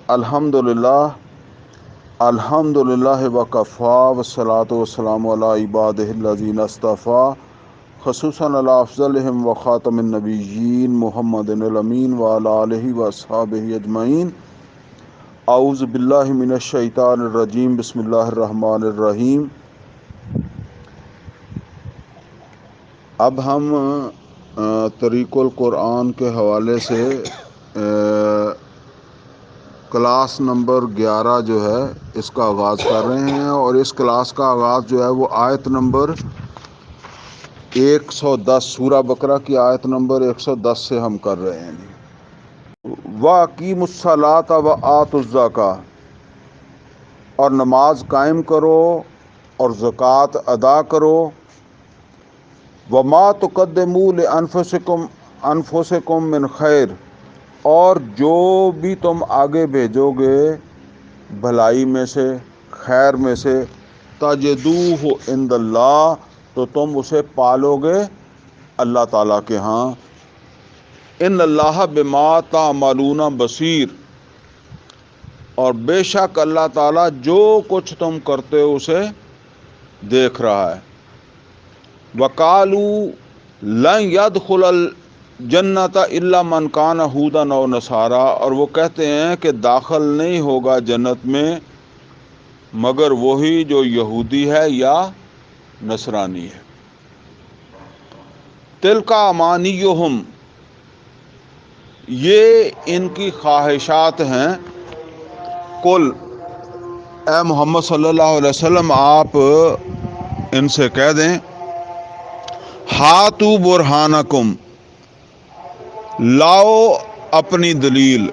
الحمدللہ وکفا والصلاة والسلام علی عبادہ الذین اصطفیٰ خصوصاً علی افضلہم وخاتم النبیین محمد الامین وعلی آلہ واصحابہ اجمعین۔ اعوذ باللہ من الشیطان الرجیم، بسم اللہ الرحمن الرحیم۔ اب ہم طریق القرآن کے حوالے سے کلاس نمبر 11 جو ہے اس کا آغاز کر رہے ہیں، اور اس کلاس کا آغاز جو ہے وہ آیت نمبر 110 سورہ بقرہ کی آیت نمبر 110 سے ہم کر رہے ہیں۔ وَأَقِیمُوا الصَّلَاةَ وَآتُوا الزَّکَاةَ، اور نماز قائم کرو اور زکوٰۃ ادا کرو۔ وَمَا تُقَدِّمُوا لِأَنفُسِکُم مِّن خَیْرٍ، اور جو بھی تم آگے بھیجو گے بھلائی میں سے، خیر میں سے، تَجِدُوهُ عِندَ اللَّہِ، تو تم اسے پالو گے اللہ تعالیٰ کے ہاں۔ اِنَّ اللَّهَ بِمَا تَعْمَلُونَ بَصِیرٌ، اور بے شک اللہ تعالیٰ جو کچھ تم کرتے ہو اسے دیکھ رہا ہے۔ وَقَالُوا لَن يَدْخُلَ الْجَنَّةَ إِلَّا مَنْ كَانَ هُودًا أَوْ نَصَارَىٰ، اور وہ کہتے ہیں کہ داخل نہیں ہوگا جنت میں مگر وہی جو یہودی ہے یا نصرانی ہے۔ تِلْکَ أَمَانِیُّهُمْ، یہ ان کی خواہشات ہیں۔ قل، اے محمد صلی اللہ علیہ وسلم آپ ان سے کہہ دیں، ہاتوا برہانکم، لاؤ اپنی دلیل،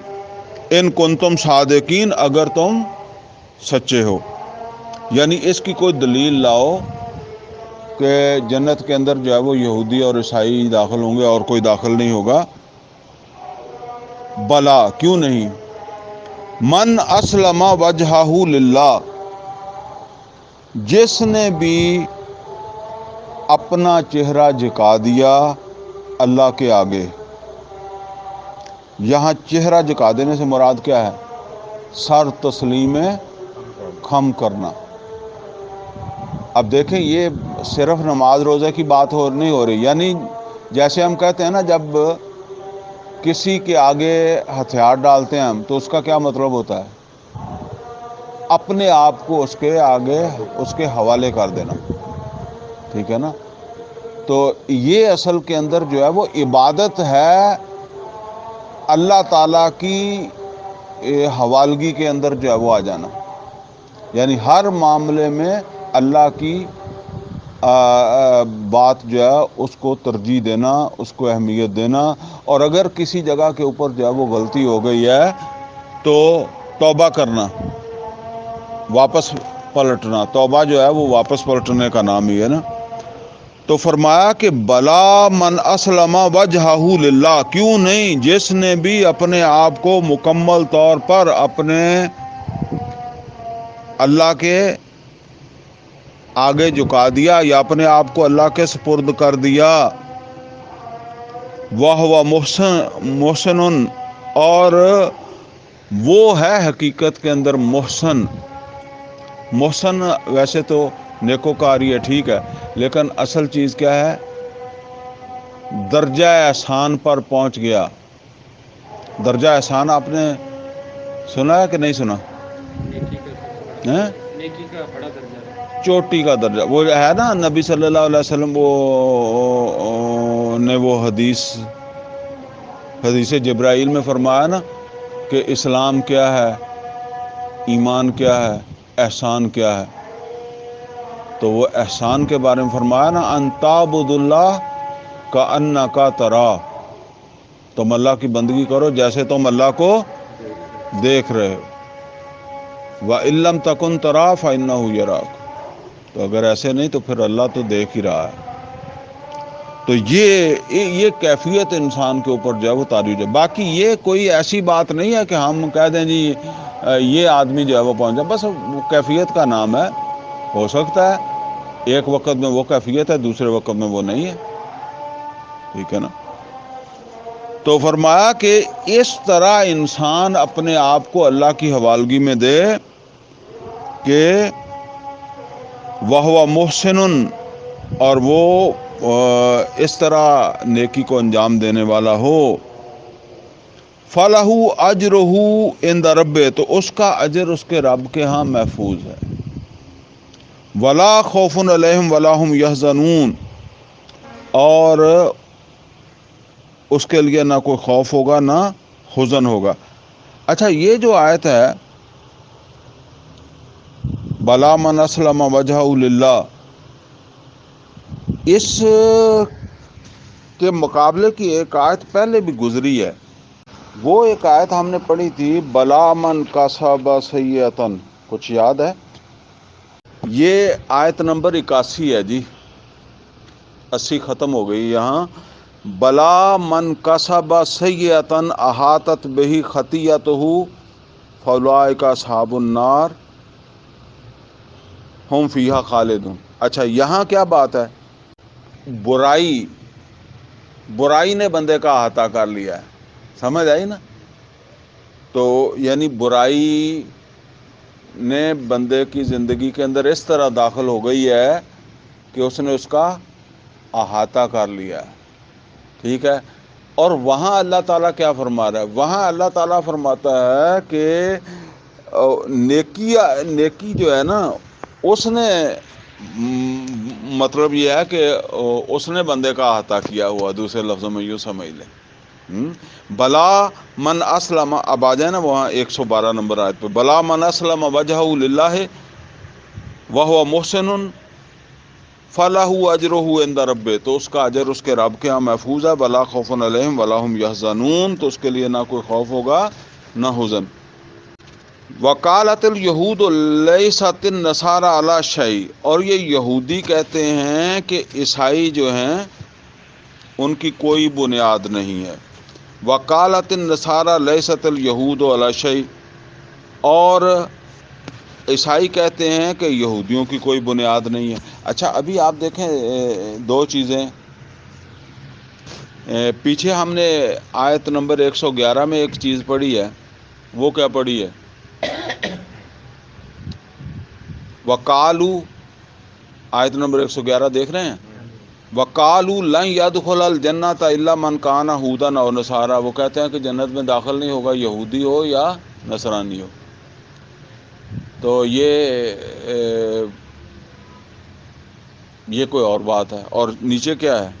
ان کنتم صادقین، اگر تم سچے ہو، یعنی اس کی کوئی دلیل لاؤ کہ جنت کے اندر جو ہے وہ یہودی اور عیسائی داخل ہوں گے اور کوئی داخل نہیں ہوگا۔ بلا، کیوں نہیں، من اسلم وجہہ للہ، جس نے بھی اپنا چہرہ جھکا دیا اللہ کے آگے۔ یہاں چہرہ جھکا دینے سے مراد کیا ہے؟ سر تسلیم خم کرنا۔ اب دیکھیں یہ صرف نماز روزے کی بات نہیں ہو رہی، یعنی جیسے ہم کہتے ہیں نا جب کسی کے آگے ہتھیار ڈالتے ہیں ہم، تو اس کا کیا مطلب ہوتا ہے؟ اپنے آپ کو اس کے آگے اس کے حوالے کر دینا، ٹھیک ہے نا؟ تو یہ اصل کے اندر جو ہے وہ عبادت ہے، اللہ تعالیٰ کی حوالگی کے اندر جو ہے وہ آ جانا، یعنی ہر معاملے میں اللہ کی بات جو ہے اس کو ترجیح دینا، اس کو اہمیت دینا، اور اگر کسی جگہ کے اوپر جو ہے وہ غلطی ہو گئی ہے تو توبہ کرنا، واپس پلٹنا۔ توبہ جو ہے وہ واپس پلٹنے کا نام ہی ہے نا۔ تو فرمایا کہ بلا من اسلم وجہہ للہ، کیوں نہیں، جس نے بھی اپنے آپ کو مکمل طور پر اپنے اللہ کے آگے جھکا دیا یا اپنے آپ کو اللہ کے سپرد کر دیا۔ وَهُوَ محسن، اور وہ ہے حقیقت کے اندر محسن۔ محسن ویسے تو نیکوکاری ہے، ٹھیک ہے، لیکن اصل چیز کیا ہے؟ درجہ احسان پر پہنچ گیا۔ درجہ احسان آپ نے سنا ہے کہ نہیں سنا؟ نیکی کا بڑا درجہ، چوٹی کا درجہ، وہ ہے نا نبی صلی اللہ علیہ وسلم نے وہ حدیث جبرائیل میں فرمایا نا کہ اسلام کیا ہے، ایمان کیا ہے، احسان کیا ہے؟ تو وہ احسان کے بارے میں فرمایا نا، ان تعبد اللہ کأنک تراہ، تم اللہ کی بندگی کرو جیسے تم اللہ کو دیکھ رہے ہو۔ وَإِن لَّمْ تَكُن تَرَاهُ فَإِنَّهُ يَرَاكَ، تو اگر ایسے نہیں تو پھر اللہ تو دیکھ ہی رہا ہے۔ تو یہ کیفیت انسان کے اوپر جو ہے وہ تاریخ ہے۔ باقی یہ کوئی ایسی بات نہیں ہے کہ ہم کہہ دیں جی یہ آدمی جو ہے وہ پہنچ جائے، بس کیفیت کا نام ہے۔ ہو سکتا ہے ایک وقت میں وہ کیفیت ہے، دوسرے وقت میں وہ نہیں ہے، ٹھیک ہے نا؟ تو فرمایا کہ اس طرح انسان اپنے آپ کو اللہ کی حوالگی میں دے کہ وَهُوَ مُحْسِنٌ، اور وہ اس طرح نیکی کو انجام دینے والا ہو، فَلَهُ أَجْرُهُ عِنْدَ رَبِّهِ، تو اس کا اجر اس کے رب کے ہاں محفوظ ہے، وَلَا خَوْفٌ عَلَيْهِمْ وَلَا هُمْ يَحْزَنُونَ، اور اس کے لیے نہ کوئی خوف ہوگا نہ حزن ہوگا۔ اچھا، یہ جو آیت ہے بَلَا مَنْ أَسْلَمَ وَجْهَهُ لِلَّهِ، اس کے مقابلے کی ایک آیت پہلے بھی گزری ہے۔ وہ ایک آیت ہم نے پڑھی تھی بَلَا مَنْ كَسَبَ سَيِّئَةً، کچھ یاد ہے؟ یہ آیت نمبر 81 ہے جی، 80 ختم ہو گئی یہاں۔ بَلَا مَنْ كَسَبَ سَيِّئَةً أَحَاطَتْ بِهِ خَطِيئَتُهُ فَأُولَٰئِكَ أَصْحَابُ النَّارِ هُمْ فِيهَا خَالِدُونَ۔ اچھا، یہاں کیا بات ہے؟ برائی نے بندے کا احاطہ کر لیا ہے، سمجھ آئی نا؟ تو یعنی برائی نے بندے کی زندگی کے اندر اس طرح داخل ہو گئی ہے کہ اس نے اس کا احاطہ کر لیا ہے، ٹھیک ہے؟ اور وہاں اللہ تعالیٰ کیا فرما رہا ہے؟ وہاں اللہ تعالیٰ فرماتا ہے کہ نیکی جو ہے نا، اس نے مطلب یہ ہے کہ اس نے بندے کا احاطہ کیا ہوا، دوسرے لفظوں میں یوں سمجھ لیں۔ بلا من اسلم، اب آ جائے نا وہاں 112 نمبر آیت پہ، بلا من اسلم وجہہ للہ وہو محسن فَلَهُ أَجْرُهُ عِنْدَ رَبِّهِ، تو اس کا اجر اس کے رب کے ہاں محفوظ ہے، وَلَا خَوْفٌ عَلَيْهِمْ وَلَا هُمْ يَحْزَنُونَ، تو اس کے لیے نہ کوئی خوف ہوگا نہ حزن۔ وَقَالَتِ الْيَهُودُ لَيْسَتِ النَّصَارَىٰ عَلَىٰ شَيْءٍ، اور یہ یہودی کہتے ہیں کہ عیسائی جو ہیں ان کی کوئی بنیاد نہیں ہے۔ وَقَالَتِ النَّصَارَىٰ لَيْسَتِ الْيَهُودُ عَلَىٰ شَيْءٍ، اور عیسائی کہتے ہیں کہ یہودیوں کی کوئی بنیاد نہیں ہے۔ اچھا، ابھی آپ دیکھیں دو چیزیں، پیچھے ہم نے آیت نمبر 111 میں ایک چیز پڑھی ہے، وہ کیا پڑھی ہے؟ وَقَالُوا، آیت نمبر 111 دیکھ رہے ہیں؟ وَقَالُوا لَن يَدْخُلَ الْجَنَّةَ إِلَّا مَنْ كَانَ هُودًا أَوْ نَصَارَىٰ، وہ کہتے ہیں کہ جنت میں داخل نہیں ہوگا یہودی ہو یا نصرانی ہو۔ تو یہ کوئی اور بات ہے۔ اور نیچے کیا ہے؟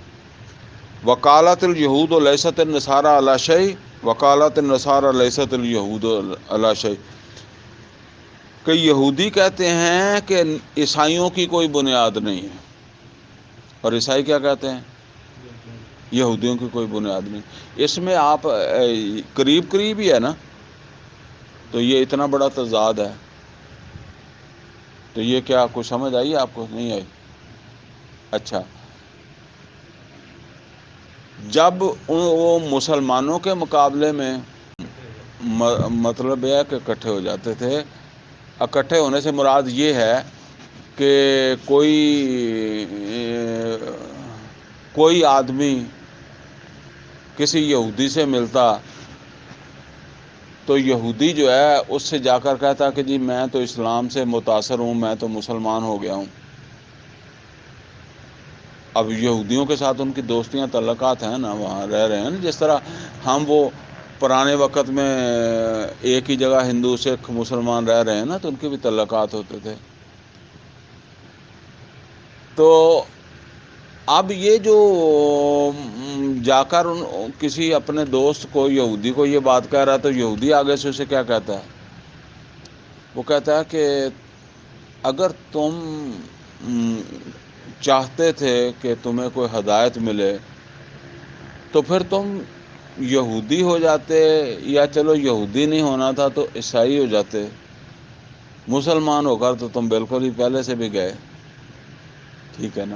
وَقَالَتِ الْيَهُودُ لَيْسَتِ النَّصَارَىٰ عَلَىٰ شَيْءٍ وَقَالَتِ النَّصَارَىٰ لَيْسَتِ الْيَهُودُ عَلَىٰ شَيْءٍ، کہ یہودی کہتے ہیں کہ عیسائیوں کی کوئی بنیاد نہیں ہے، اور عیسائی کیا کہتے ہیں؟ یہودیوں کی کوئی بنیاد نہیں۔ اس میں آپ قریب ہی ہے نا، تو یہ اتنا بڑا تضاد ہے، تو یہ کیا کچھ سمجھ آئی آپ کو؟ نہیں آئی؟ اچھا، جب وہ مسلمانوں کے مقابلے میں مطلب یہ ہے کہ اکٹھے ہو جاتے تھے، اکٹھے ہونے سے مراد یہ ہے کہ کوئی آدمی کسی یہودی سے ملتا تو یہودی جو ہے اس سے جا کر کہتا کہ جی میں تو اسلام سے متاثر ہوں، میں تو مسلمان ہو گیا ہوں۔ اب یہودیوں کے ساتھ ان کی دوستیاں تعلقات ہیں نا، وہاں رہ رہے ہیں نا، جس طرح ہم وہ پرانے وقت میں ایک ہی جگہ ہندو سکھ مسلمان رہ رہے ہیں نا، تو ان کے بھی تعلقات ہوتے تھے۔ تو اب یہ جو جا کر کسی اپنے دوست کو، یہودی کو یہ بات کہہ رہا، تو یہودی آگے سے اسے کیا کہتا ہے؟ وہ کہتا ہے کہ اگر تم چاہتے تھے کہ تمہیں کوئی ہدایت ملے تو پھر تم یہودی ہو جاتے، یا چلو یہودی نہیں ہونا تھا تو عیسائی ہو جاتے، مسلمان ہو کر تو تم بالکل ہی پہلے سے بھی گئے، ٹھیک ہے نا؟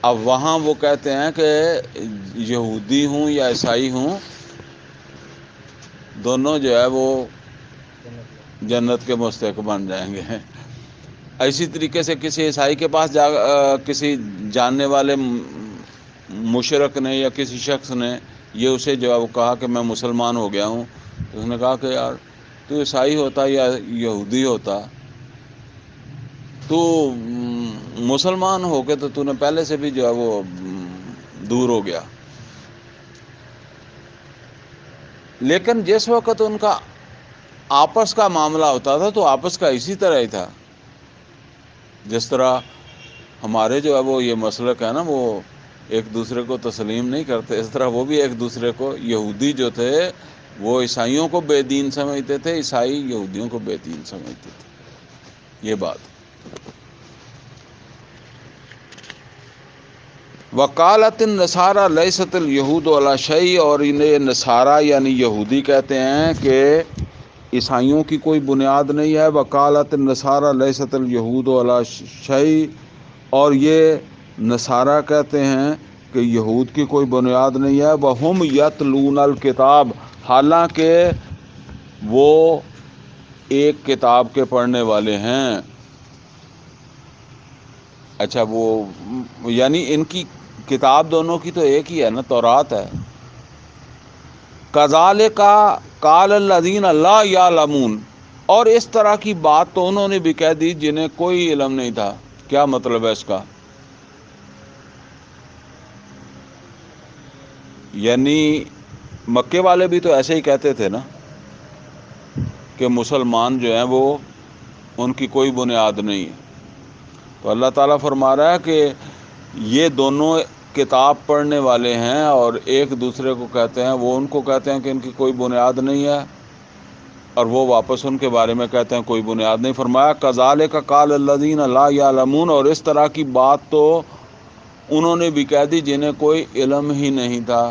اب وہاں وہ کہتے ہیں کہ یہودی ہوں یا عیسائی ہوں، دونوں جو ہے وہ جنت کے مستحق بن جائیں گے۔ اسی طریقے سے کسی عیسائی کے پاس کسی جاننے والے مشرک نے یا کسی شخص نے یہ اسے جو کہا کہ میں مسلمان ہو گیا ہوں، تو اس نے کہا کہ یار تو عیسائی ہوتا یا یہودی ہوتا، تو مسلمان ہو کے تو نے پہلے سے بھی جو ہے وہ دور ہو گیا۔ لیکن جس وقت ان کا آپس کا معاملہ ہوتا تھا تو آپس کا اسی طرح ہی تھا، جس طرح ہمارے جو ہے وہ یہ مسلک ہے نا، وہ ایک دوسرے کو تسلیم نہیں کرتے، اس طرح وہ بھی ایک دوسرے کو، یہودی جو تھے وہ عیسائیوں کو بے دین سمجھتے تھے، عیسائی یہودیوں کو بے دین سمجھتے تھے۔ یہ بات وقالت النصارى لیست الیہود علی شیء، اور انہیں نصارہ یعنی یہودی کہتے ہیں کہ عیسائیوں کی کوئی بنیاد نہیں ہے۔ وقالت النصارى لیست الیہود علی شیء، اور یہ نصارہ کہتے ہیں کہ یہود کی کوئی بنیاد نہیں ہے۔ وہم یتلون الکتاب، حالانکہ وہ ایک کتاب کے پڑھنے والے ہیں۔ اچھا، وہ یعنی ان کی کتاب دونوں کی تو ایک ہی ہے نا، تورات ہے۔ کذالک قال الذین لا یعلمون، اور اس طرح کی بات تو انہوں نے بھی کہہ دی جنہیں کوئی علم نہیں تھا۔ کیا مطلب ہے اس کا؟ یعنی مکے والے بھی تو ایسے ہی کہتے تھے نا کہ مسلمان جو ہیں وہ ان کی کوئی بنیاد نہیں ہے۔ تو اللہ تعالیٰ فرما رہا ہے کہ یہ دونوں کتاب پڑھنے والے ہیں اور ایک دوسرے کو کہتے ہیں، وہ ان کو کہتے ہیں کہ ان کی کوئی بنیاد نہیں ہے، اور وہ واپس ان کے بارے میں کہتے ہیں کوئی بنیاد نہیں۔ فرمایا کذالک قال الذین لا یعلمون، اور اس طرح کی بات تو انہوں نے بھی کہہ دی جنہیں کوئی علم ہی نہیں تھا،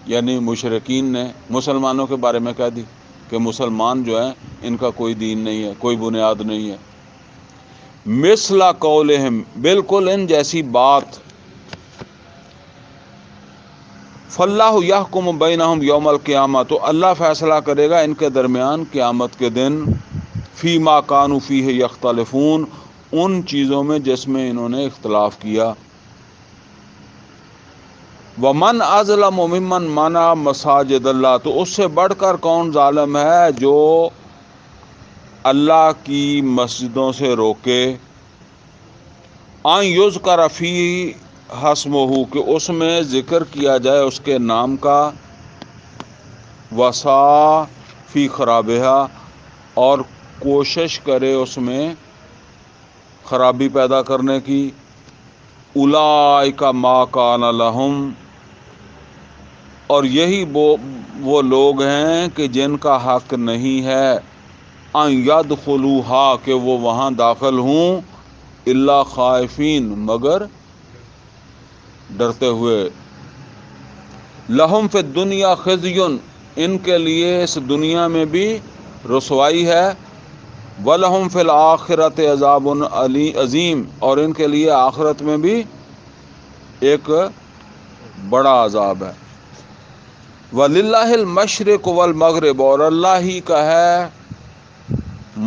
یعنی مشرکین نے مسلمانوں کے بارے میں کہہ دی کہ مسلمان جو ہیں ان کا کوئی دین نہیں ہے، کوئی بنیاد نہیں ہے۔ مثل قولہم، بالکل ان جیسی بات۔ فاللہ یحکم بینہم یوم القیامہ، تو اللہ فیصلہ کرے گا ان کے درمیان قیامت کے دن، فیما کانوا فیہ یختلفون، ان چیزوں میں جس میں انہوں نے اختلاف کیا۔ ومن اظلم ممن منع مساجد اللہ، تو اس سے بڑھ کر کون ظالم ہے جو اللہ کی مسجدوں سے روکے، ان یذکر فیہ اسمہ، کہ اس میں ذکر کیا جائے اس کے نام کا، وسعی فی خرابہا، اور کوشش کرے اس میں خرابی پیدا کرنے کی۔ اولئک ما کان لہم، اور یہی وہ لوگ ہیں کہ جن کا حق نہیں ہے، ان یدخلوہا، کہ وہ وہاں داخل ہوں، الا خائفین، مگر ڈرتے ہوئے۔ لہم فی الدنیا خزی، ان کے لیے اس دنیا میں بھی رسوائی ہے، وَلَهُمْ فِي الْآخِرَةِ عَذَابٌ عظیم، اور ان کے لیے آخرت میں بھی ایک بڑا عذاب ہے۔ وَلِلَّهِ الْمَشْرِقُ وَالْمَغْرِبُ، اور اللہ ہی کا ہے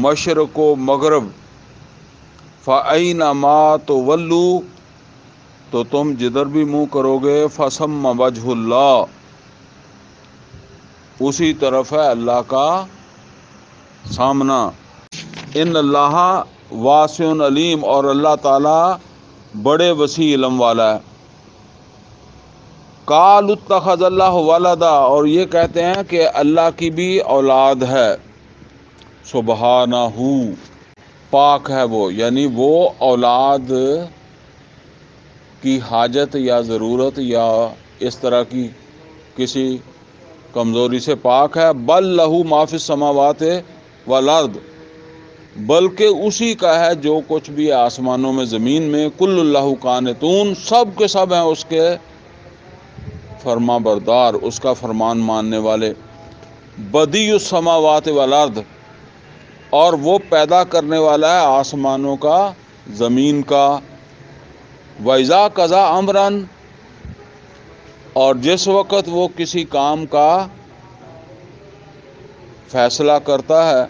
مشرق و مغرب۔ فَأَيْنَمَا تُوَلُّوا، تو تم جدھر بھی منہ کرو گے، فَثَمَّ وَجْهُ اللَّهِ، اسی طرف ہے اللہ کا سامنا۔ ان اللہ واسع علیم، اور اللہ تعالیٰ بڑے وسیع علم والا ہے۔ قالوا اتخذ اللہ ولدا، اور یہ کہتے ہیں کہ اللہ کی بھی اولاد ہے۔ سبحانہ، پاک ہے وہ، یعنی وہ اولاد کی حاجت یا ضرورت یا اس طرح کی کسی کمزوری سے پاک ہے۔ بل لہ ما فی السماوات والارض، بلکہ اسی کا ہے جو کچھ بھی آسمانوں میں زمین میں۔ کل اللہ قانتون، سب کے سب ہیں اس کے فرما بردار، اس کا فرمان ماننے والے۔ بدیع السماوات والارض، اور وہ پیدا کرنے والا ہے آسمانوں کا، زمین کا۔ وَإِذَا قَضَىٰ أَمْرًا، اور جس وقت وہ کسی کام کا فیصلہ کرتا ہے،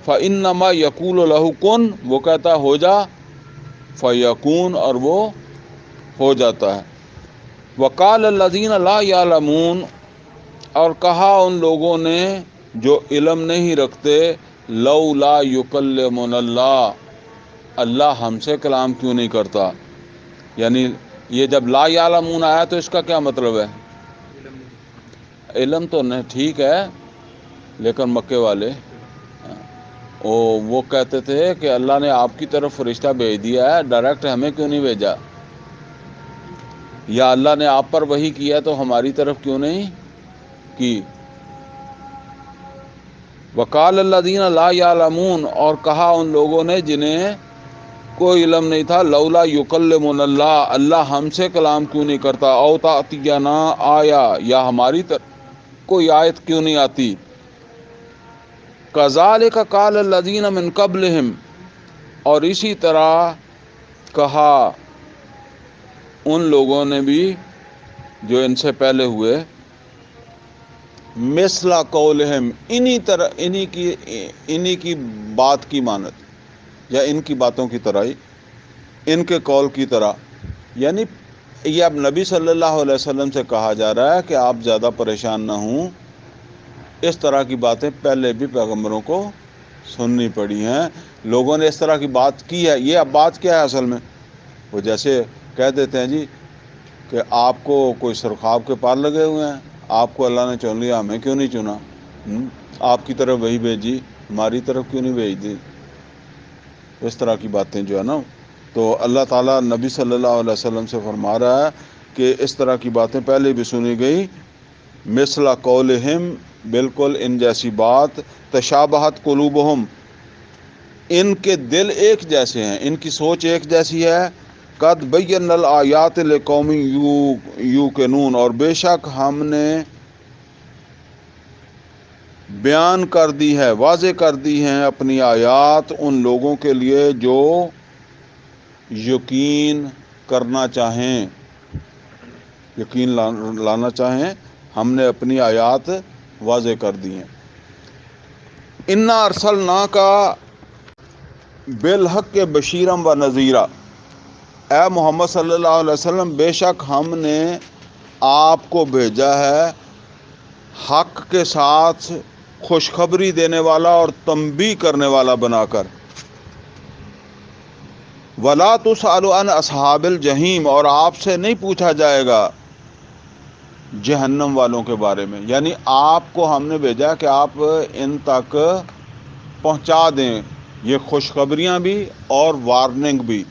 فَإِنَّمَا يَقُولُ لَهُ كُن، وہ کہتا ہے ہو جا، فَيَكُونُ، اور وہ ہو جاتا ہے۔ وَقَالَ الَّذِينَ لَا يَعْلَمُونَ، اور کہا ان لوگوں نے جو علم نہیں رکھتے، لولا یکلمنا اللہ، اللہ ہم سے کلام کیوں نہیں کرتا؟ یعنی یہ جب لا یعلمون آیا تو اس کا کیا مطلب ہے؟ علم تو نہیں، ٹھیک ہے، لیکن مکے والے وہ کہتے تھے کہ اللہ نے آپ کی طرف فرشتہ بھیج دیا ہے، ڈائریکٹ ہمیں کیوں نہیں بھیجا؟ یا اللہ نے آپ پر وحی کیا تو ہماری طرف کیوں نہیں کی؟ وقال الذین لا یعلمون، اور کہا ان لوگوں نے جنہیں کوئی علم نہیں تھا، لولا یکلمنا اللہ، اللہ ہم سے کلام کیوں نہیں کرتا، او تأتینا آیا، یا ہماری طرف کوئی آیت کیوں نہیں آتی؟ کذالک قال الذین من قبلہم، اور اسی طرح کہا ان لوگوں نے بھی جو ان سے پہلے ہوئے، مثل قولہم، انہی کی بات کی مانت، یا ان کی باتوں کی طرح ہی، ان کے قول کی طرح. یعنی یہ اب نبی صلی اللہ علیہ وسلم سے کہا جا رہا ہے کہ آپ زیادہ پریشان نہ ہوں، اس طرح کی باتیں پہلے بھی پیغمبروں کو سننی پڑی ہیں، لوگوں نے اس طرح کی بات کی ہے. یہ اب بات کیا ہے اصل میں؟ وہ جیسے کہہ دیتے ہیں جی کہ آپ کو کوئی سرخاب کے پار لگے ہوئے ہیں، آپ کو اللہ نے چن لیا، ہمیں کیوں نہیں چنا؟ آپ کی طرف وہی بھیجی، ہماری طرف کیوں نہیں بھیج دی؟ اس طرح کی باتیں جو ہے نا، تو اللہ تعالیٰ نبی صلی اللہ علیہ وسلم سے فرما رہا ہے کہ اس طرح کی باتیں پہلے بھی سنی گئی، مثل قولہم، بالکل ان جیسی بات، تشابہت قلوبہم، ان کے دل ایک جیسے ہیں، ان کی سوچ ایک جیسی ہے، قد بینا الآیات لقوم یوقنون، اور بے شک ہم نے بیان کر دی ہے، واضح کر دی ہیں اپنی آیات ان لوگوں کے لیے جو یقین کرنا چاہیں، یقین لانا چاہیں، ہم نے اپنی آیات واضح کر دی ہیں. انا ارسلناک بالحق بشیرا و نذیرا، اے محمد صلی اللہ علیہ وسلم، بے شک ہم نے آپ کو بھیجا ہے حق کے ساتھ خوشخبری دینے والا اور تنبیہ کرنے والا بنا کر. وَلَا تُسْأَلُ عَنْ أَصْحَابِ الْجَحِيمِ، اور آپ سے نہیں پوچھا جائے گا جہنم والوں کے بارے میں. یعنی آپ کو ہم نے بھیجا کہ آپ ان تک پہنچا دیں یہ خوشخبریاں بھی اور وارننگ بھی،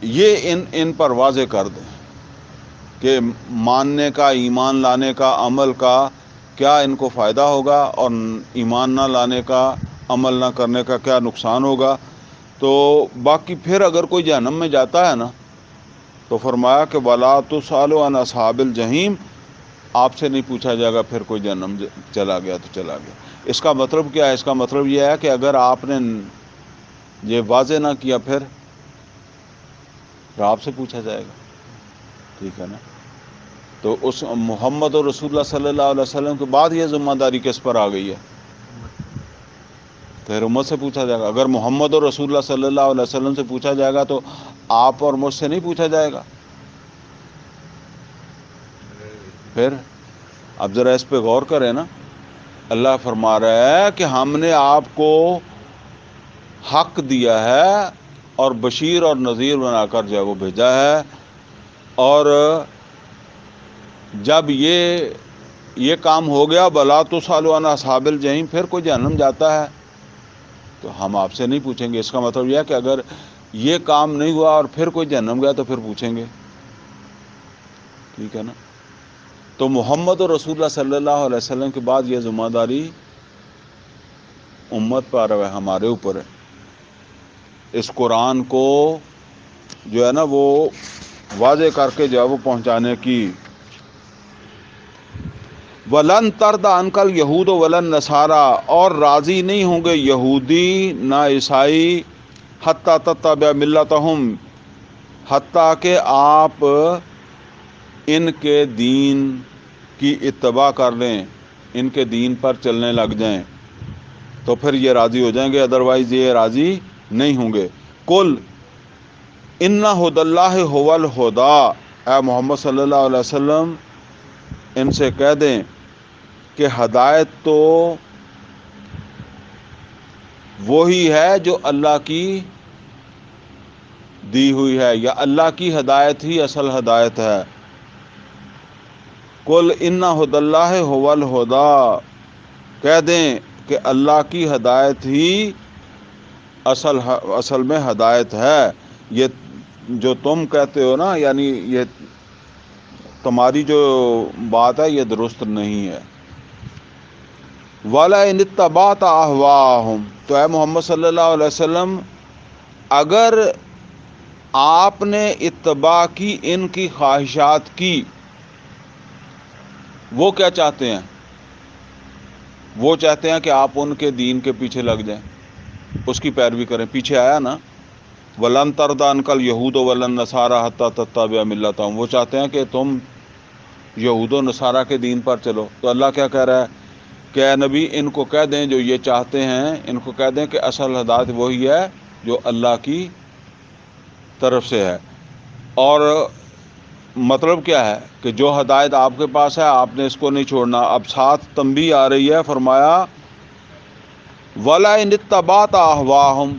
یہ ان پر واضح کر دیں کہ ماننے کا، ایمان لانے کا، عمل کا کیا ان کو فائدہ ہوگا، اور ایمان نہ لانے کا، عمل نہ کرنے کا کیا نقصان ہوگا. تو باقی پھر اگر کوئی جہنم میں جاتا ہے نا، تو فرمایا کہ وَلَا تُسْأَلُ عَنْ أَصْحَابِ الْجَحِيمِ، آپ سے نہیں پوچھا جائے گا پھر کوئی جہنم چلا گیا تو چلا گیا. اس کا مطلب کیا ہے؟ اس کا مطلب یہ ہے کہ اگر آپ نے یہ واضح نہ کیا پھر آپ سے پوچھا جائے گا. ٹھیک ہے نا؟ تو اس محمد اور رسول اللہ صلی اللہ علیہ وسلم کے بعد یہ ذمہ داری کس پر آ گئی ہے؟ پھر امت سے پوچھا جائے گا. اگر محمد اور رسول اللہ صلی اللہ علیہ وسلم سے پوچھا جائے گا تو آپ اور مجھ سے نہیں پوچھا جائے گا. پھر اب ذرا اس پہ غور کریں نا. اللہ فرما رہا ہے کہ ہم نے آپ کو حق دیا ہے اور بشیر اور نذیر بنا کر جو ہے وہ بھیجا ہے، اور جب یہ کام ہو گیا، بلا تسألوا عن اصحاب الجحیم، پھر کوئی جہنم جاتا ہے تو ہم آپ سے نہیں پوچھیں گے. اس کا مطلب یہ ہے کہ اگر یہ کام نہیں ہوا اور پھر کوئی جہنم گیا تو پھر پوچھیں گے. ٹھیک ہے نا؟ تو محمد اور رسول اللہ صلی اللہ علیہ وسلم کے بعد یہ ذمہ داری امت پر ہے، ہمارے اوپر ہے. اس قرآن کو جو ہے نا وہ واضح کر کے جو ہے وہ پہنچانے کی. وَلَن تَرْضَ عَنْكَ الْيَهُودُ وَلَا النَّصَارَىٰ، اور راضی نہیں ہوں گے یہودی نہ عیسائی، حتیٰ تتبع ملتہم، حتیٰ کہ آپ ان کے دین کی اتباع کر لیں، ان کے دین پر چلنے لگ جائیں تو پھر یہ راضی ہو جائیں گے، ادروائز یہ راضی نہیں ہوں گے. قُلْ إِنَّ هُدَى اللَّهِ هُوَ الْهُدَىٰ، اے محمد صلی اللہ علیہ وسلم ان سے کہہ دیں کہ ہدایت تو وہی ہے جو اللہ کی دی ہوئی ہے، یا اللہ کی ہدایت ہی اصل ہدایت ہے۔ قل ان ھدی اللہ ھو الھدی، کہہ دیں کہ اللہ کی ہدایت ہی اصل میں ہدایت ہے۔ یہ جو تم کہتے ہو نا، یعنی یہ تمہاری جو بات ہے یہ درست نہیں ہے۔ وَلَئِنِ اتَّبَعْتَ أَهْوَاءَهُمْ، تو اے محمد صلی اللہ علیہ وسلم اگر آپ نے اتباع کی ان کی خواہشات کی، وہ کیا چاہتے ہیں؟ وہ چاہتے ہیں کہ آپ ان کے دین کے پیچھے لگ جائیں، اس کی پیروی کریں۔ پیچھے آیا نا وَلَن تَرْضَىٰ عَنْكَ الْيَهُودُ وَلَا النَّصَارَىٰ حَتَّىٰ تَتَّبِعَ مِلَّتَهُمْ، وہ چاہتے ہیں کہ تم یہود و نصارہ کے دین پر چلو۔ تو اللہ کیا کہہ رہا ہے کہ اے نبی ان کو کہہ دیں، جو یہ چاہتے ہیں ان کو کہہ دیں کہ اصل ہدایت وہی ہے جو اللہ کی طرف سے ہے۔ اور مطلب کیا ہے کہ جو ہدایت آپ کے پاس ہے آپ نے اس کو نہیں چھوڑنا۔ اب ساتھ تنبیہ آ رہی ہے، فرمایا وَلَئِنِ اتَّبَعْتَ أَهْوَاءَهُمْ،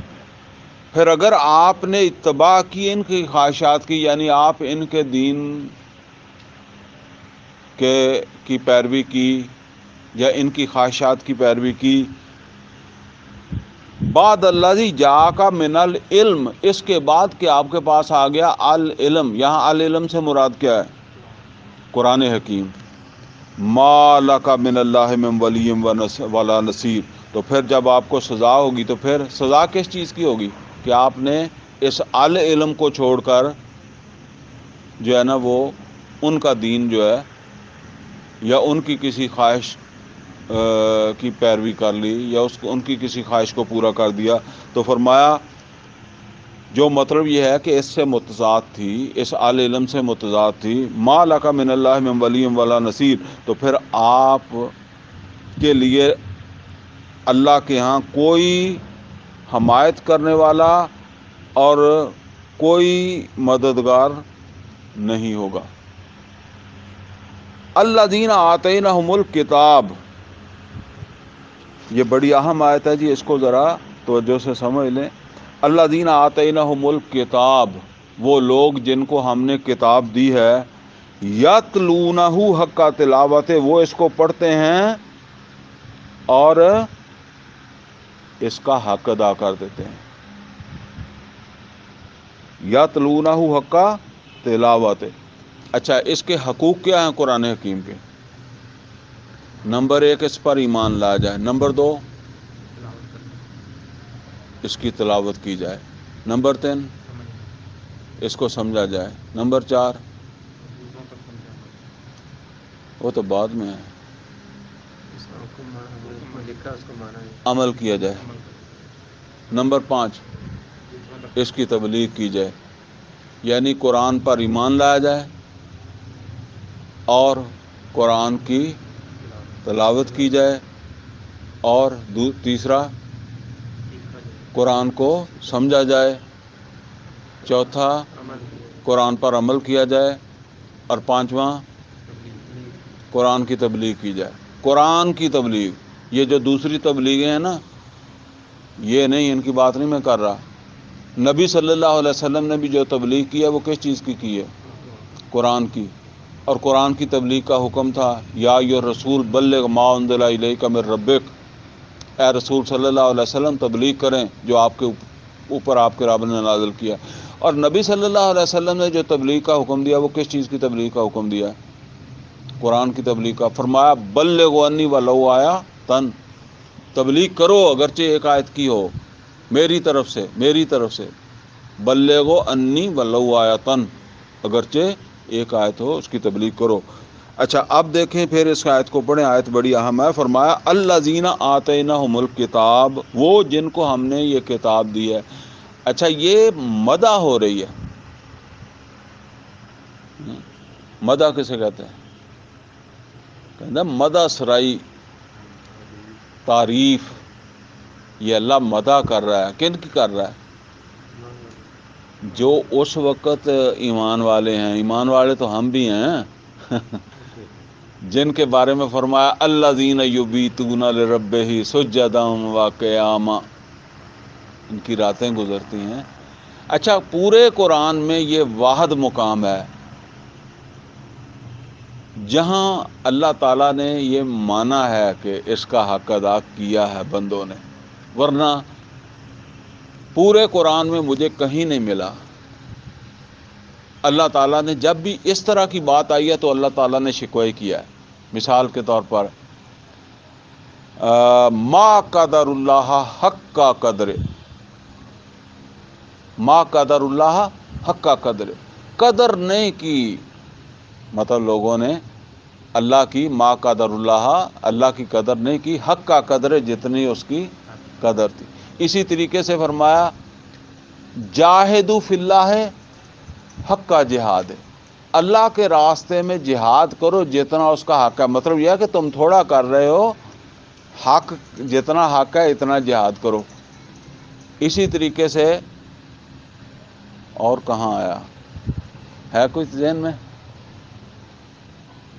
پھر اگر آپ نے اتباع کی ان کی خواہشات کی، یعنی آپ ان کے دین کی پیروی کی یا ان کی خواہشات کی پیروی کی، بعد الذی جاءک من العلم، اس کے بعد کہ آپ کے پاس آ گیا العلم، یہاں العلم سے مراد کیا ہے؟ قرآن حکیم۔ ما لک من اللہ من ولی ولا نصیر، تو پھر جب آپ کو سزا ہوگی تو پھر سزا کس چیز کی ہوگی کہ آپ نے اس العلم کو چھوڑ کر جو ہے نا وہ ان کا دین جو ہے یا ان کی کسی خواہش کی پیروی کر لی یا ان کی کسی خواہش کو پورا کر دیا۔ تو فرمایا جو مطلب یہ ہے کہ اس سے متضاد تھی، اس علم سے متضاد تھی، ما لک من اللہ من ولی ولا نصیر، تو پھر آپ کے لیے اللہ کے ہاں کوئی حمایت کرنے والا اور کوئی مددگار نہیں ہوگا۔ الذین آتیناہم الکتاب، یہ بڑی اہم آیت ہے جی، اس کو ذرا توجہ سے سمجھ لیں۔ الذین آتیناہم الکتاب، وہ لوگ جن کو ہم نے کتاب دی ہے، یتلونہ حق تلاوت، وہ اس کو پڑھتے ہیں اور اس کا حق ادا کر دیتے ہیں۔ یتلونہ حق تلاوت، اچھا اس کے حقوق کیا ہیں قرآن حکیم کے؟ نمبر 1 اس پر ایمان لایا جائے، نمبر 2 اس کی تلاوت کی جائے، نمبر 3 اس کو سمجھا جائے، نمبر 4 وہ تو بعد میں ہے، عمل کیا جائے، نمبر 5 اس کی تبلیغ کی جائے، یعنی قرآن پر ایمان لایا جائے اور قرآن کی تلاوت کی جائے، اور تیسرا قرآن کو سمجھا جائے، چوتھا قرآن پر عمل کیا جائے، اور پانچواں قرآن کی تبلیغ کی جائے۔ قرآن کی تبلیغ، یہ جو دوسری تبلیغیں ہیں نا، یہ نہیں، ان کی بات نہیں میں کر رہا۔ نبی صلی اللہ علیہ وسلم نے بھی جو تبلیغ کی ہے وہ کس چیز کی ہے؟ قرآن کی۔ اور قرآن کی تبلیغ کا حکم تھا یا ایھا الرسول بلغ ما انزل الیک من ربک، اے رسول صلی اللہ علیہ وسلم تبلیغ کریں جو آپ کے اوپر آپ کے رب نے نازل کیا۔ اور نبی صلی اللہ علیہ وسلم نے جو تبلیغ کا حکم دیا وہ کس چیز کی تبلیغ کا حکم دیا؟ قرآن کی تبلیغ کا۔ فرمایا بلغوا انی ولو آیۃ، تبلیغ کرو اگرچہ ایک آیت کی ہو، میری طرف سے بلغوا انی ولو آیۃ، اگرچہ ایک آیت ہو اس کی تبلیغ کرو۔ اچھا اب دیکھیں پھر اس آیت کو پڑھیں، آیت بڑی اہم ہے۔ فرمایا الذین آتیناہم الکتاب، وہ جن کو ہم نے یہ کتاب دی ہے۔ اچھا یہ مدح ہو رہی ہے، مدح کسے کہتے ہیں؟ کہتے ہیں مدح سرائی، تعریف، یہ اللہ مدح کر رہا ہے، کن کی کر رہا ہے؟ جو اس وقت ایمان والے ہیں، ایمان والے تو ہم بھی ہیں، جن کے بارے میں فرمایا الذین یبیتون لربہ سجدا و قیاما، ان کی راتیں گزرتی ہیں۔ اچھا، پورے قرآن میں یہ واحد مقام ہے جہاں اللہ تعالیٰ نے یہ مانا ہے کہ اس کا حق ادا کیا ہے بندوں نے، ورنہ پورے قرآن میں مجھے کہیں نہیں ملا۔ اللہ تعالیٰ نے جب بھی اس طرح کی بات آئی ہے تو اللہ تعالیٰ نے شکوہ کیا ہے۔ مثال کے طور پر ما قدر اللہ حق کا قدر، ما قدر اللہ حق کا قدر، قدر نہیں کی، مطلب لوگوں نے اللہ کی ما قدر اللہ کی قدر نہیں کی، حق کا قدر جتنی اس کی قدر تھی۔ اسی طریقے سے فرمایا جاہدوا فی اللہ حق کا جہاد، اللہ کے راستے میں جہاد کرو جتنا اس کا حق ہے۔ مطلب یہ ہے کہ تم تھوڑا کر رہے ہو، حق جتنا حق ہے اتنا جہاد کرو۔ اسی طریقے سے اور کہاں آیا ہے کچھ ذہن میں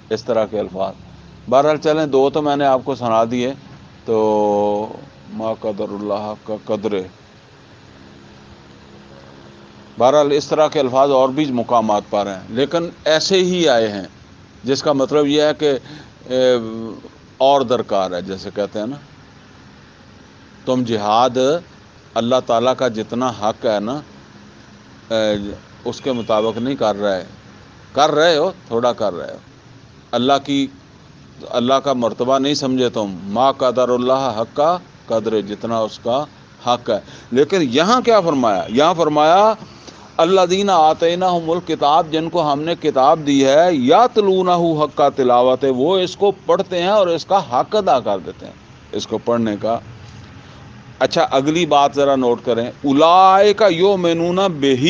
اس طرح کے الفاظ؟ بہرحال چلیں، دو تو میں نے آپ کو سنا دیے، تو ما قدر اللہ کا قدر، بہرحال اس طرح کے الفاظ اور بھی مقامات پر ہیں، لیکن ایسے ہی آئے ہیں جس کا مطلب یہ ہے کہ اور درکار ہے، جیسے کہتے ہیں نا، تم جہاد اللہ تعالیٰ کا جتنا حق ہے نا اس کے مطابق نہیں کر رہے ہو، تھوڑا کر رہے ہو، اللہ کا مرتبہ نہیں سمجھے تم، ما قدر اللہ حق کا قدر، جتنا اس کا حق ہے۔ لیکن یہاں کیا فرمایا؟ یہاں فرمایا الذین آتیناہم الکتاب، جن کو ہم نے کتاب دی ہے، یتلونہ حق تلاوت، وہ اس کو پڑھتے ہیں اور اس کا حق ادا کر دیتے ہیں، اس کو پڑھنے کا۔ اچھا، اگلی بات ذرا نوٹ کریں، اولئک یؤمنون بہ،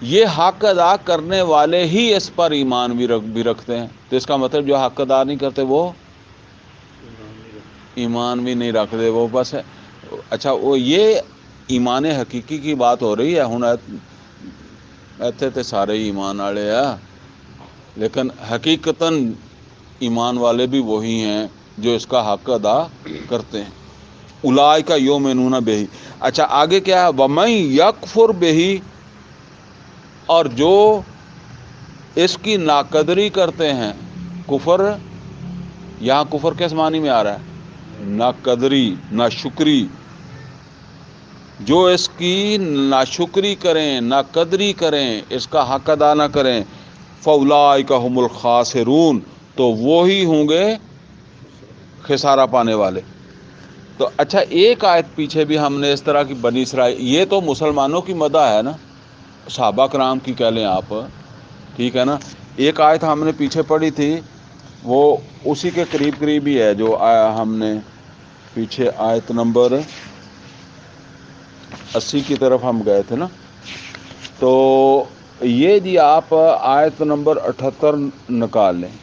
یہ حق ادا کرنے والے ہی اس پر ایمان بھی رکھتے ہیں۔ تو اس کا مطلب جو حق ادا نہیں کرتے وہ ایمان بھی نہیں رکھتے، وہ بس ہے۔ اچھا، وہ یہ ایمان حقیقی کی بات ہو رہی ہے، ہن ایتھے تے سارے ایمان والے ہیں، لیکن حقیقتاً ایمان والے بھی وہی ہیں جو اس کا حق ادا کرتے ہیں۔ اولئک یؤمنون بہ۔ اچھا، آگے کیا ہے؟ ومن یکفر بہ، اور جو اس کی ناقدری کرتے ہیں، کفر، یہاں کفر کس معنی میں آ رہا ہے؟ ناقدری، ناشکری، جو اس کی ناشکری کریں، ناقدری کریں، اس کا حق ادا نہ کریں، فاولئک ھم الخاسرون، تو وہی ہوں گے خسارہ پانے والے۔ تو اچھا، ایک آیت پیچھے بھی ہم نے اس طرح کی بنی اسرائیل، یہ تو مسلمانوں کی مدح ہے نا، صحابہ کرام کی کہہ لیں آپ، ٹھیک ہے نا۔ ایک آیت ہم نے پیچھے پڑھی تھی، وہ اسی کے قریب ہی ہے جو ہم نے پیچھے آیت نمبر 80 کی طرف ہم گئے تھے نا۔ تو یہ جی آپ آیت نمبر 78 نکال لیں،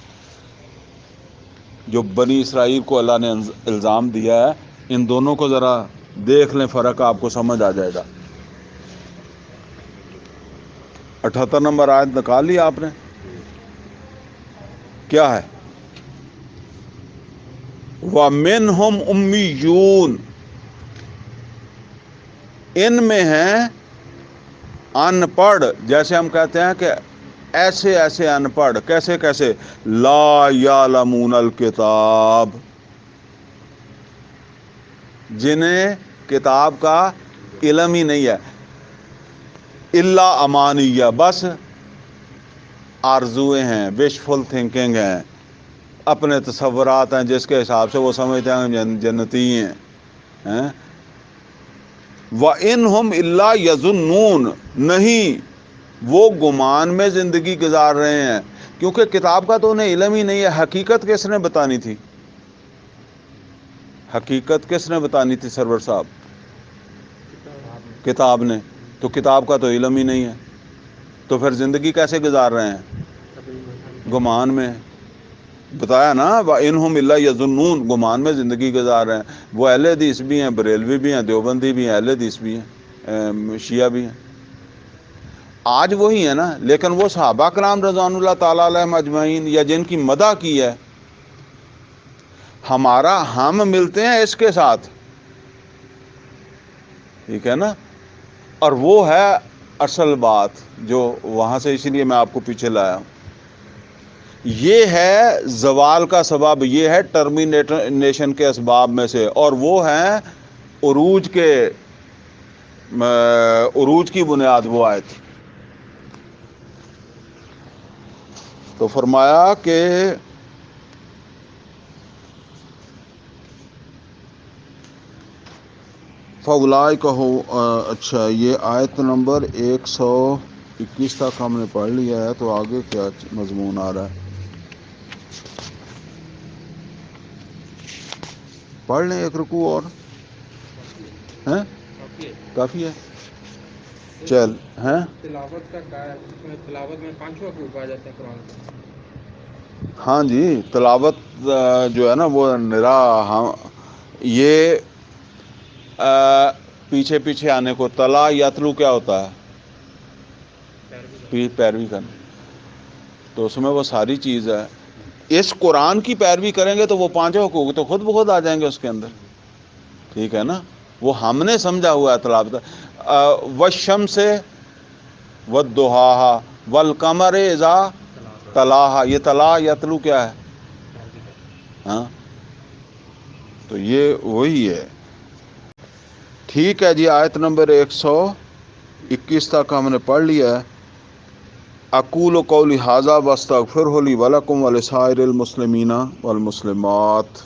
جو بنی اسرائیل کو اللہ نے الزام دیا ہے، ان دونوں کو ذرا دیکھ لیں، فرق آپ کو سمجھ آ جائے گا۔ 78 نمبر آیت نکال لی آپ نے؟ کیا ہے؟ وَمِنْهُمْ أُمِّيُّونَ، ان میں ہیں ان پڑھ، جیسے ہم کہتے ہیں کہ ایسے ایسے ان پڑھ، کیسے کیسے؟ لا یعلمون الکتاب، جنہیں کتاب کا علم ہی نہیں ہے، الا امانیہ، بس آرزویں ہیں، وشفل تھنکنگ ہیں، اپنے تصورات ہیں جس کے حساب سے وہ سمجھتے ہیں جنتی ہیں۔ وَإِنْهُمْ إِلَّا يَظُنُّونَ، نہیں، وہ گمان میں زندگی گزار رہے ہیں، کیونکہ کتاب کا تو انہیں علم ہی نہیں ہے۔ حقیقت کس نے بتانی تھی؟ حقیقت کس نے بتانی تھی سرور صاحب؟ کتاب نے، تو کتاب کا تو علم ہی نہیں ہے، تو پھر زندگی کیسے گزار رہے ہیں؟ گمان میں۔ بتایا نا، وَإِنْهُمْ إِلَّا يَظُنُّونَ، گمان میں زندگی گزار رہے ہیں۔ وہ اہل حدیث بھی ہیں، بریلوی بھی ہیں، دیوبندی بھی ہیں، اہل حدیث بھی ہیں، شیعہ بھی ہیں۔ آج وہی ہے نا، لیکن وہ صحابہ کرام رضوان اللہ تعالیٰ علیہم اجمعین یا جن کی مدح کی ہے، ہم ملتے ہیں اس کے ساتھ، ٹھیک ہے نا، اور وہ ہے اصل بات جو وہاں سے، اسی لیے میں آپ کو پیچھے لایا ہوں. یہ ہے زوال کا سبب، یہ ہے ٹرمینیشن کے اسباب میں سے، اور وہ ہیں عروج کی بنیاد وہ آیت. تو فرمایا کہ فَأُولَٰئِکَ اچھا یہ آیت نمبر 121 تک ہم نے پڑھ لیا ہے، تو آگے کیا مضمون آ رہا ہے؟ پڑھ لیں ایک رکوع اور، ہیں کافی ہے. چل ہیں تلاوت کا کیا ہے؟ اس میں تلاوت میں 5 رکوع پائے جاتے ہیں قرآن کے. ہاں جی، تلاوت جو ہے نا وہ ہاں یہ پیچھے پیچھے آنے کو، تلا یتلو کیا ہوتا ہے؟ پیروی کرنا. تو اس میں وہ ساری چیز ہے. اس قرآن کی پیروی کریں گے تو وہ 5 حقوق تو خود بخود آ جائیں گے اس کے اندر، ٹھیک ہے نا. وہ ہم نے سمجھا ہوا ہے تلاوت. والشمس والضحاہا والقمر اذا تلاہا، یہ تلا یتلو کیا ہے؟ ہاں تو یہ وہی ہے. ٹھیک ہے جی، آیت نمبر 121 تک ہم نے پڑھ لیا ہے. اقول قولی ھذا واستغفرہ لی ولکم ولسائر المسلمین والمسلمات.